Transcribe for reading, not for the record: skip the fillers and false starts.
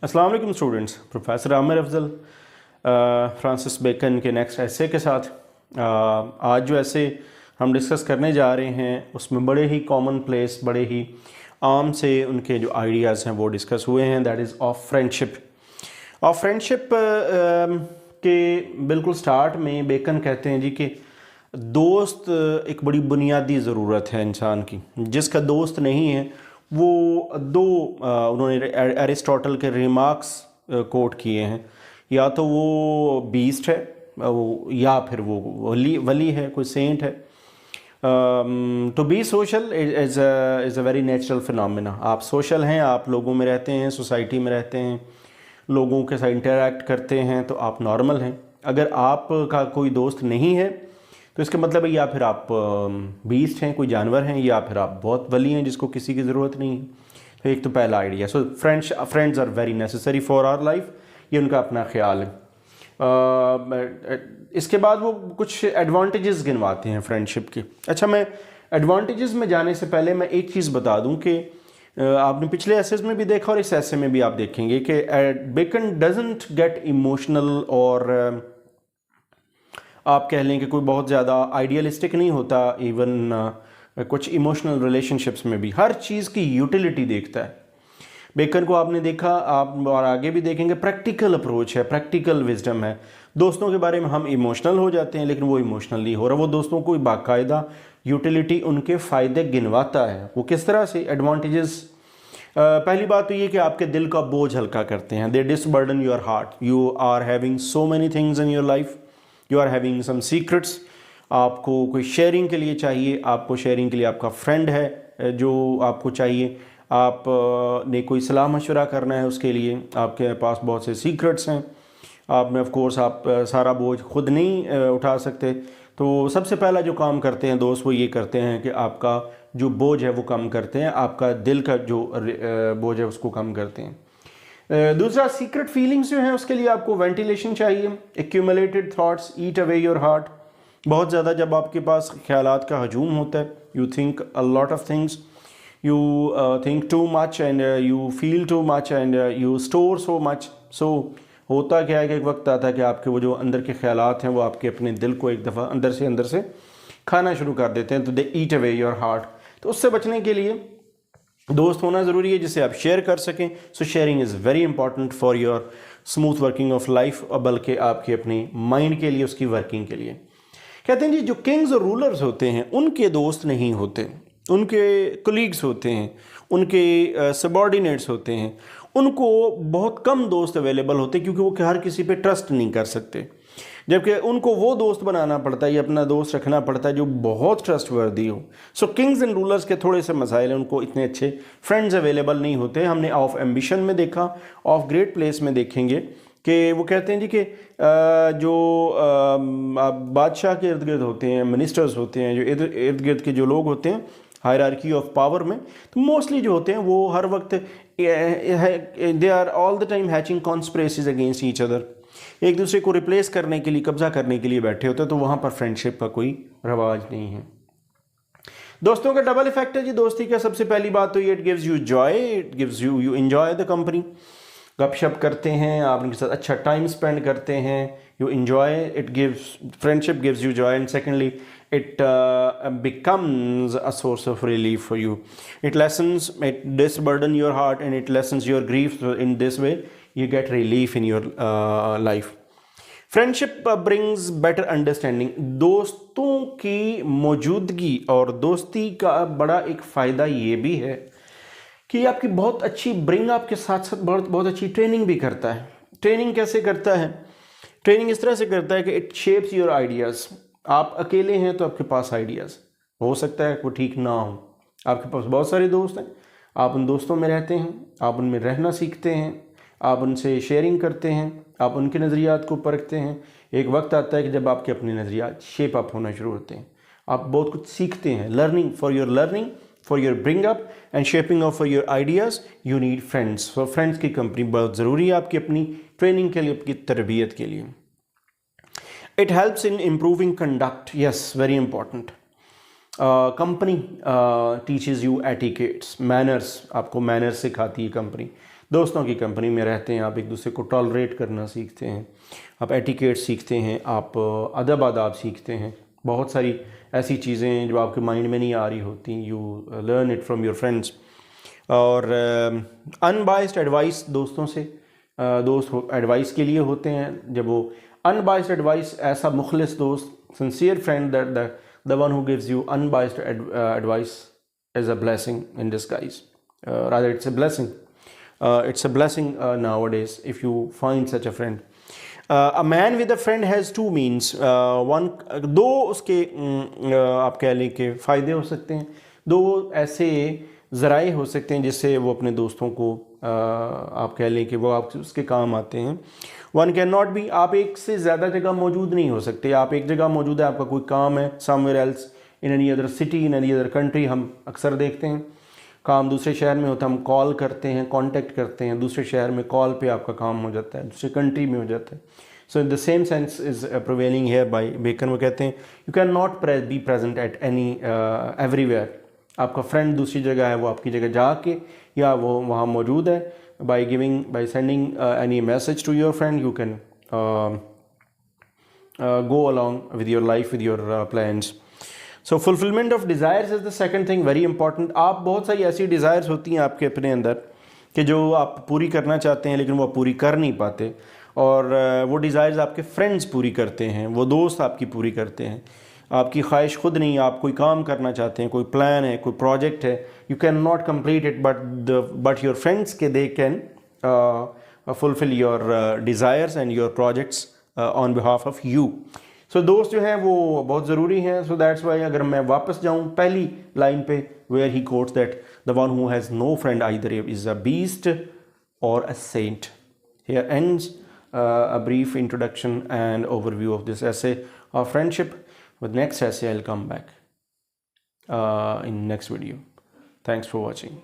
अस्सलाम वालेकुम students. Professor Aamir Afzal Francis Bacon के नेक्स्ट ऐसे के साथ आज जो ऐसे हम डिस्कस करने जा रहे हैं उसमें बड़े ही कॉमन प्लेस, बड़े ही आम से उनके जो आइडियाज़ हैं वो डिस्कस हुए हैं। That is of friendship. Of friendship के बिल्कुल स्टार्ट में बेकन कहते हैं जी कि दोस्त एक बड़ी बुनियादी ज़रूरत है इंसान की। जिसका दोस्त नहीं है वो उन्होंने एरिस्टोटल के रिमार्क्स कोट किए हैं, या तो वो बीस्ट है वो, या फिर वो वली है, कोई सेंट है। To be social is a very natural phenomena. आप सोशल हैं, आप लोगों में रहते हैं, सोसाइटी में रहते हैं, लोगों के साथ इंटरेक्ट करते हैं, तो आप नॉर्मल हैं। अगर आपका कोई दोस्त नहीं है तो इसका मतलब है या फिर आप बीस्ट हैं, कोई जानवर हैं, या फिर आप बहुत वली हैं जिसको किसी की ज़रूरत नहीं है। तो एक तो पहला idea. So friends are very necessary for our life, ये उनका अपना ख्याल है। इसके बाद वो कुछ एडवांटेजेस गिनवाते हैं फ्रेंडशिप के। अच्छा, मैं एडवांटेजेस में जाने से पहले मैं एक चीज़ बता दूं कि आपने पिछले एसेस में भी देखा और इस एसे में भी आप देखेंगे कि बेकन डजंट गेट इमोशनल, और आप कह लें कि कोई बहुत ज़्यादा आइडियलिस्टिक नहीं होता। इवन कुछ इमोशनल रिलेशनशिप्स में भी हर चीज़ की यूटिलिटी देखता है। बेकन को आपने देखा, आप और आगे भी देखेंगे, प्रैक्टिकल अप्रोच है, प्रैक्टिकल विजडम है। दोस्तों के बारे में हम इमोशनल हो जाते हैं लेकिन वो इमोशनल नहीं हो रहा। वो दोस्तों को बाकायदा यूटिलिटी, उनके फ़ायदे गिनवाता है। वो किस तरह से एडवांटेजेस, पहली बात तो ये कि आपके दिल का बोझ हल्का करते हैं। दे disburden your heart. You are having so many things in your life, you are having some secrets. आपको कोई शेयरिंग के लिए चाहिए, आपको शेयरिंग के लिए आपका फ्रेंड है जो आपको चाहिए। आप ने कोई सलाह मशवरा करना है, उसके लिए आपके पास बहुत से सीक्रेट्स हैं। आप में ऑफ कोर्स आप सारा बोझ खुद नहीं उठा सकते। तो सबसे पहला जो काम करते हैं दोस्त वो ये करते हैं कि आपका जो बोझ है वो कम करते हैं, आपका दिल का जो बोझ है उसको कम करते हैं। दूसरा, सीक्रेट फीलिंग्स जो हैं उसके लिए आपको वेंटिलेशन चाहिए। Accumulated thoughts eat away your heart. बहुत ज़्यादा जब आपके पास ख्यालात का हजूम होता है, you think a lot of things, you think too much and you feel too much and you store so much. So होता क्या है कि एक वक्त आता है कि आपके वो जो अंदर के ख्यालात हैं वो आपके अपने दिल को एक दफ़ा अंदर से खाना शुरू कर देते हैं, तो दे ईट अवे योर हार्ट। तो उससे बचने के लिए दोस्त होना ज़रूरी है जिससे आप शेयर कर सकें। सो sharing is very important for your smooth working of life, और बल्कि आपके अपने माइंड के लिए, उसकी वर्किंग के लिए। कहते हैं जी जो किंग्स और रूलर्स होते हैं उनके दोस्त नहीं होते, उनके कलीग्स होते हैं, उनके सबॉर्डिनेट्स होते हैं। उनको बहुत कम दोस्त अवेलेबल होते हैं क्योंकि वो हर किसी पे ट्रस्ट नहीं कर सकते। जबकि उनको वो दोस्त बनाना पड़ता है या अपना दोस्त रखना पड़ता है जो बहुत ट्रस्टवर्दी हो। सो किंग्स एंड रूलर्स के थोड़े से मसाइल हैं, उनको इतने अच्छे फ्रेंड्स अवेलेबल नहीं होते। हमने ऑफ एम्बिशन में देखा, ऑफ ग्रेट प्लेस में देखेंगे कि वो कहते हैं जी कि जो बादशाह के इर्द गिर्द होते हैं, मिनिस्टर्स होते हैं, जो इर्द गिर्द के जो लोग होते हैं हायरार्की ऑफ पावर में, तो मोस्टली जो होते हैं वो हर वक्त they are all the time hatching conspiracies against each other. एक दूसरे को रिप्लेस करने के लिए, कब्जा करने के लिए बैठे होते हैं। तो वहाँ पर फ्रेंडशिप का कोई रवाज नहीं है। दोस्तों का डबल इफेक्ट है जी दोस्ती का। सबसे पहली बात तो ये, it gives you Joy, it gives you enjoy the company. गपशप करते हैं, आप उनके साथ अच्छा टाइम स्पेंड करते हैं, you enjoy, it gives, friendship gives you Joy. And secondly it becomes a source of relief for you. It disburden your heart and it lessens your grief. So in this way you get relief in your life. Friendship brings better understanding. दोस्तों की मौजूदगी और दोस्ती का बड़ा एक फ़ायदा ये भी है कि आपकी बहुत अच्छी ब्रिंग आपके साथ साथ बहुत अच्छी ट्रेनिंग भी करता है। ट्रेनिंग कैसे करता है? ट्रेनिंग इस तरह से करता है कि इट शेप्स योर आइडियाज़। आप अकेले हैं तो आपके पास आइडियाज़ हो सकता है वो ठीक ना हो, आपके पास बहुत सारे दोस्त हैं, आप उन दोस्तों में रहते हैं, आप उनमें रहना सीखते हैं, आप उनसे शेयरिंग करते हैं, आप उनके नज़रियात को परखते हैं। एक वक्त आता है कि जब आपके अपने नज़रियात शेप अप होना शुरू होते हैं, आप बहुत कुछ सीखते हैं। Learning, for your bring up and shaping of for your ideas you need friends. So friends की कंपनी बहुत ज़रूरी है आपकी अपनी ट्रेनिंग के लिए, आपकी तरबियत के लिए। It helps in improving conduct. Yes, very important. Company teaches you etiquettes, manners. आपको manners सिखाती है कंपनी। دوستوں کی کمپنی میں رہتے ہیں آپ ایک دوسرے کو ٹالریٹ کرنا سیکھتے ہیں, آپ ایٹیکیٹ سیکھتے ہیں, آپ ادب آداب سیکھتے ہیں, بہت ساری ایسی چیزیں ہیں جو آپ کے مائنڈ میں نہیں آ رہی ہوتی, you learn it from your friends. اور ان بائسڈ ایڈوائس دوستوں سے, دوست ایڈوائس کے لیے ہوتے ہیں. جب وہ ان بائسڈ ایڈوائس, ایسا مخلص دوست, sincere friend, the one who gives you unbiased advice is a blessing in disguise. Rather, it's a blessing. It's a blessing nowadays if you find such a friend. A man with a friend has two means. دو اس کے آپ کہہ لیں کہ فائدے ہو سکتے ہیں, دو ایسے ذرائع ہو سکتے ہیں جس سے وہ اپنے دوستوں کو آپ کہہ لیں کہ وہ آپ اس کے کام آتے ہیں. ون کین ناٹ بی, آپ ایک سے زیادہ جگہ موجود نہیں ہو سکتے. آپ ایک جگہ موجود ہے, آپ کا کوئی کام ہے somewhere else in any other city, in any other country. ہم اکثر دیکھتے ہیں کام دوسرے شہر میں ہوتا ہے, ہم کال کرتے ہیں, کانٹیکٹ کرتے ہیں دوسرے شہر میں, کال پہ آپ کا کام ہو جاتا ہے, دوسرے کنٹری میں ہو جاتا ہے. So in the same sense is prevailing here by Bacon. وہ کہتے ہیں you can not be present at any everywhere. آپ کا فرینڈ دوسری جگہ ہے, وہ آپ کی جگہ جا کے یا وہ وہاں موجود ہے, by sending any message to your friend, you can go along with your life, with your plans. So fulfillment of desires is the second thing, very important. آپ بہت ساری ایسی desires ہوتی ہیں آپ کے اپنے اندر کہ جو آپ پوری کرنا چاہتے ہیں لیکن وہ پوری کر نہیں پاتے, اور وہ desires آپ کے friends پوری کرتے ہیں, وہ دوست آپ کی پوری کرتے ہیں. آپ کی خواہش خود نہیں, آپ کوئی کام کرنا چاہتے ہیں, کوئی پلان ہے, کوئی پروجیکٹ ہے, you cannot complete it, but your friends they can fulfill your desires and your projects on behalf of you. So دوست جو ہیں وہ بہت ضروری ہیں. So that's why اگر میں واپس جاؤں پہلی لائن پہ where he quotes that the one who has no friend either is a beast or a saint. Here ends a brief introduction and overview of this essay of friendship. With next essay I'll come back in next video. Thanks for watching.